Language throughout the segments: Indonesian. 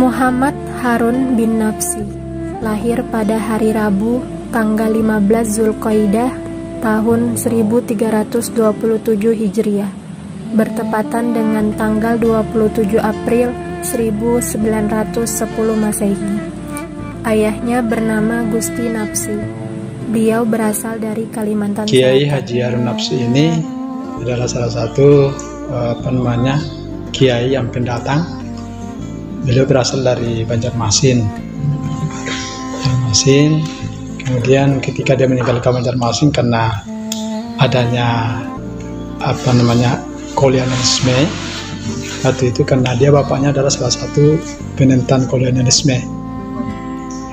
Muhammad Harun bin Nafsi lahir pada hari Rabu tanggal 15 Zulqaidah tahun 1327 Hijriah bertepatan dengan tanggal 27 April 1910 Masehi. Ayahnya bernama Gusti Nafsi. Beliau berasal dari Kalimantan Selatan. Kiai Haji Harun Nafsi ini adalah salah satu kiai yang pendatang. Beliau berasal dari Banjarmasin. Kemudian ketika dia meninggalkan Banjarmasin karena adanya kolonialisme, waktu itu karena dia bapaknya adalah salah satu penentang kolonialisme,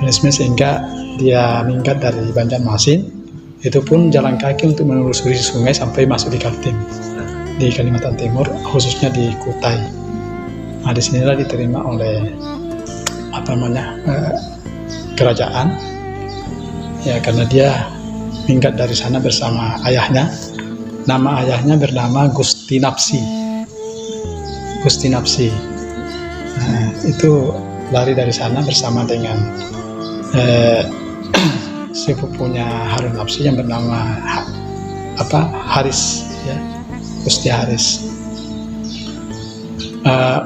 sehingga dia minggat dari Banjarmasin. Itu pun jalan kaki untuk menelusuri sungai sampai masuk di Kaltim, di Kalimantan Timur, khususnya di Kutai. Nah, disinilah diterima oleh kerajaan, ya, karena dia minggat dari sana bersama ayahnya. Nama ayahnya bernama Gusti Nafsi. Nah, itu lari dari sana bersama dengan sepupunya Harun Nafsi yang bernama Haris, ya, Gusti Haris.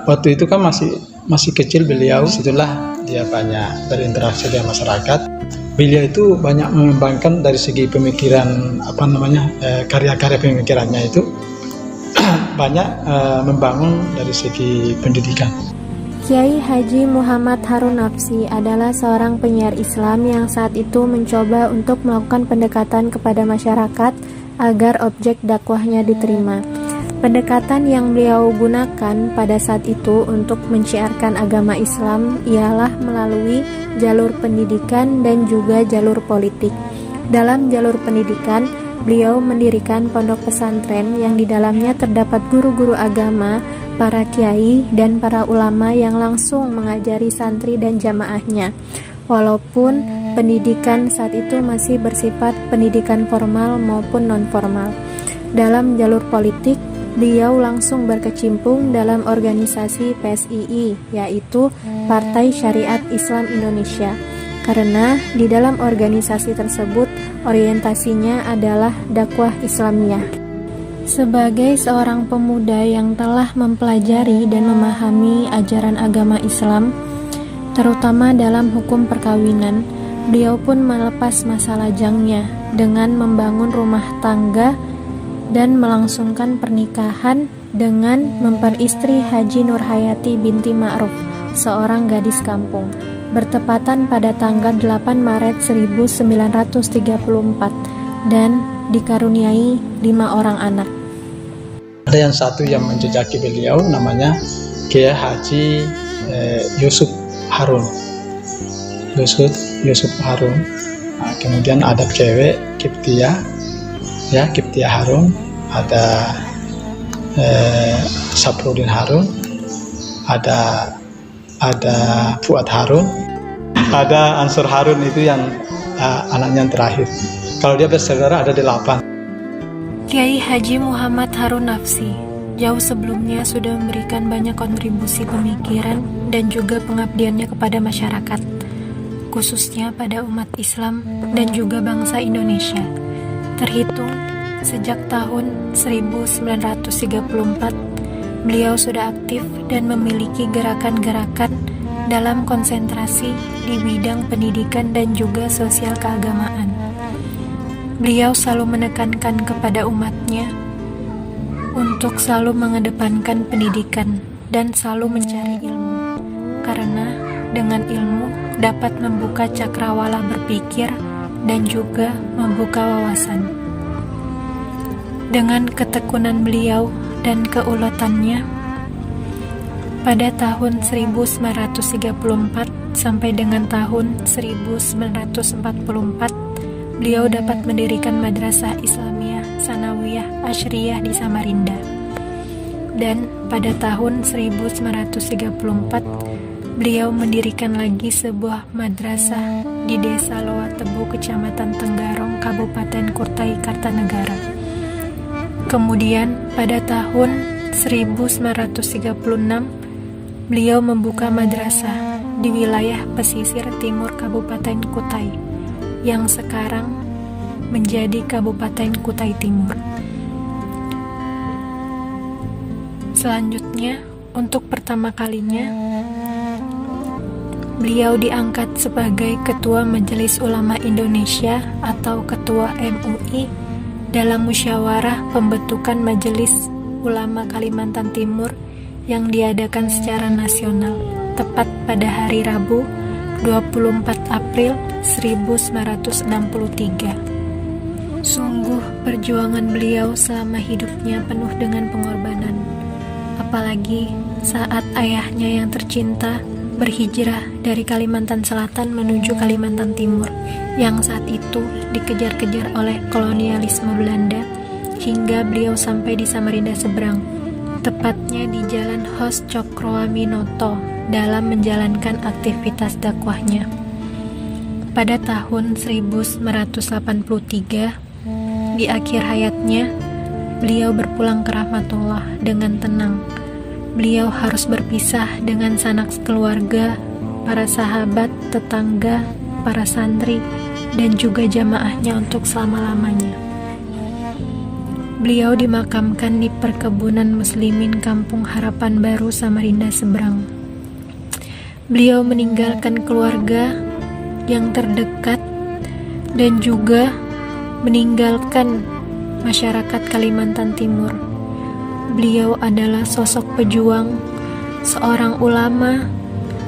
Waktu itu kan masih kecil beliau, setelah dia banyak berinteraksi dengan masyarakat. Beliau itu banyak mengembangkan dari segi pemikiran, karya-karya pemikirannya itu banyak membangun dari segi pendidikan. Kiai Haji Muhammad Harun Nafsi adalah seorang penyiar Islam yang saat itu mencoba untuk melakukan pendekatan kepada masyarakat agar objek dakwahnya diterima. Pendekatan yang beliau gunakan pada saat itu untuk menciarkan agama Islam ialah melalui jalur pendidikan dan juga jalur politik. Dalam jalur pendidikan, beliau mendirikan pondok pesantren yang di dalamnya terdapat guru-guru agama, para kiai, dan para ulama yang langsung mengajari santri dan jamaahnya. Walaupun pendidikan saat itu masih bersifat pendidikan formal maupun non-formal. Dalam jalur politik, beliau langsung berkecimpung dalam organisasi PSII, yaitu Partai Syariat Islam Indonesia, karena di dalam organisasi tersebut orientasinya adalah dakwah Islamiyah. Sebagai seorang pemuda yang telah mempelajari dan memahami ajaran agama Islam, terutama dalam hukum perkawinan, beliau pun melepas masa lajangnya dengan membangun rumah tangga dan melangsungkan pernikahan dengan memperistri Haji Nurhayati binti Ma'ruf, seorang gadis kampung, bertepatan pada tanggal 8 Maret 1934 dan dikaruniai 5 orang anak. Ada yang satu yang menjejaki beliau, namanya Kiai Haji Yusuf Harun. Nah, kemudian ada cewek Kiptia Harun, ada Saprudin Harun, ada Fuad Harun, ada Ansur Harun, itu yang anaknya yang terakhir. Kalau dia bersaudara ada 8. Kiai Haji Muhammad Harun Nafsi jauh sebelumnya sudah memberikan banyak kontribusi pemikiran dan juga pengabdiannya kepada masyarakat, khususnya pada umat Islam dan juga bangsa Indonesia. Terhitung sejak tahun 1934, beliau sudah aktif dan memiliki gerakan-gerakan dalam konsentrasi di bidang pendidikan dan juga sosial keagamaan. Beliau selalu menekankan kepada umatnya untuk selalu mengedepankan pendidikan dan selalu mencari ilmu, karena dengan ilmu dapat membuka cakrawala berpikir dan juga membuka wawasan. Dengan ketekunan beliau dan keuletannya, pada tahun 1934 sampai dengan tahun 1944, beliau dapat mendirikan Madrasah Islamiyah Sanawiyah Ashriyah di Samarinda. Dan pada tahun 1934, beliau mendirikan lagi sebuah madrasah di Desa Loa Tebu, Kecamatan Tenggarong, Kabupaten Kutai Kartanegara. Kemudian pada tahun 1936, beliau membuka madrasah di wilayah pesisir timur Kabupaten Kutai, yang sekarang menjadi Kabupaten Kutai Timur. Selanjutnya, untuk pertama kalinya, beliau diangkat sebagai Ketua Majelis Ulama Indonesia atau Ketua MUI dalam musyawarah pembentukan Majelis Ulama Kalimantan Timur yang diadakan secara nasional, tepat pada hari Rabu 24 April 1963. Sungguh perjuangan beliau selama hidupnya penuh dengan pengorbanan, apalagi saat ayahnya yang tercinta berhijrah dari Kalimantan Selatan menuju Kalimantan Timur yang saat itu dikejar-kejar oleh kolonialisme Belanda hingga beliau sampai di Samarinda seberang, tepatnya di Jalan Hos Cokroaminoto dalam menjalankan aktivitas dakwahnya. Pada tahun 1983, di akhir hayatnya, beliau berpulang ke rahmatullah dengan tenang. Beliau harus berpisah dengan sanak keluarga, para sahabat, tetangga, para santri, dan juga jamaahnya untuk selama-lamanya. Beliau dimakamkan di perkebunan muslimin Kampung Harapan Baru, Samarinda seberang. Beliau meninggalkan keluarga yang terdekat dan juga meninggalkan masyarakat Kalimantan Timur. Beliau adalah sosok pejuang, seorang ulama,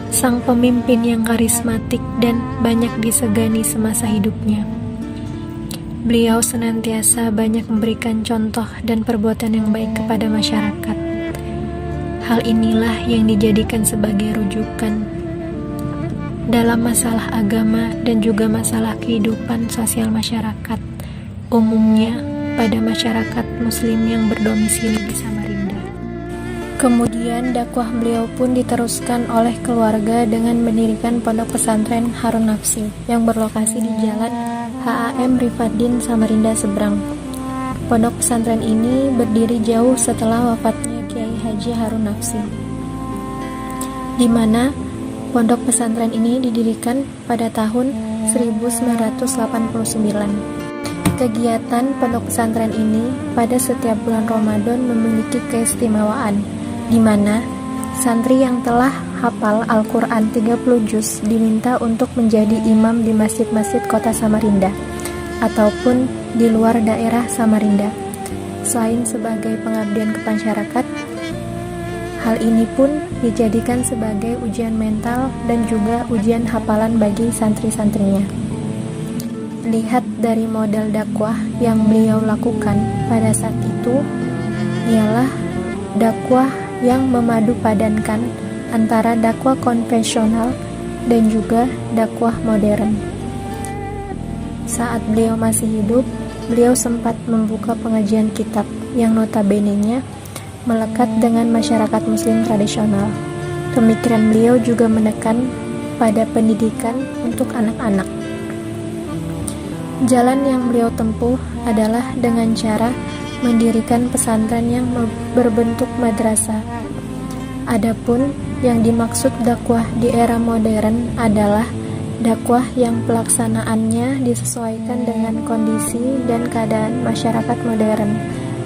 sang pemimpin yang karismatik dan banyak disegani semasa hidupnya. Beliau senantiasa banyak memberikan contoh dan perbuatan yang baik kepada masyarakat. Hal inilah yang dijadikan sebagai rujukan dalam masalah agama dan juga masalah kehidupan sosial masyarakat, umumnya pada masyarakat muslim yang berdomisili di Samarinda. Kemudian dakwah beliau pun diteruskan oleh keluarga dengan mendirikan Pondok Pesantren Harun Nafsi yang berlokasi di Jalan HAM Rifaddin, Samarinda seberang. Pondok pesantren ini berdiri jauh setelah wafatnya Kiai Haji Harun Nafsi, di mana pondok pesantren ini didirikan pada tahun 1989. Kegiatan pondok pesantren ini pada setiap bulan Ramadan memiliki keistimewaan, di mana santri yang telah hafal Al-Quran 30 juz diminta untuk menjadi imam di masjid-masjid kota Samarinda ataupun di luar daerah Samarinda. Selain sebagai pengabdian ke masyarakat, hal ini pun dijadikan sebagai ujian mental dan juga ujian hafalan bagi santri-santrinya. Lihat dari model dakwah yang beliau lakukan pada saat itu, ialah dakwah yang memadu padankan antara dakwah konvensional dan juga dakwah modern. Saat beliau masih hidup, beliau sempat membuka pengajian kitab yang notabene-nya melekat dengan masyarakat muslim tradisional. Pemikiran beliau juga menekan pada pendidikan untuk anak-anak. Jalan yang beliau tempuh adalah dengan cara mendirikan pesantren yang berbentuk madrasah. Adapun yang dimaksud dakwah di era modern adalah dakwah yang pelaksanaannya disesuaikan dengan kondisi dan keadaan masyarakat modern,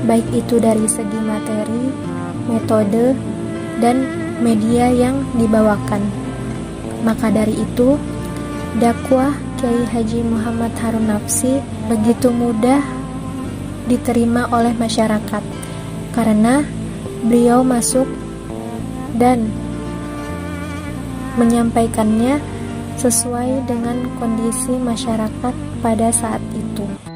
baik itu dari segi materi, metode, dan media yang dibawakan. Maka dari itu, dakwah Kiai Haji Muhammad Harun Nafsi begitu mudah diterima oleh masyarakat karena beliau masuk dan menyampaikannya sesuai dengan kondisi masyarakat pada saat itu.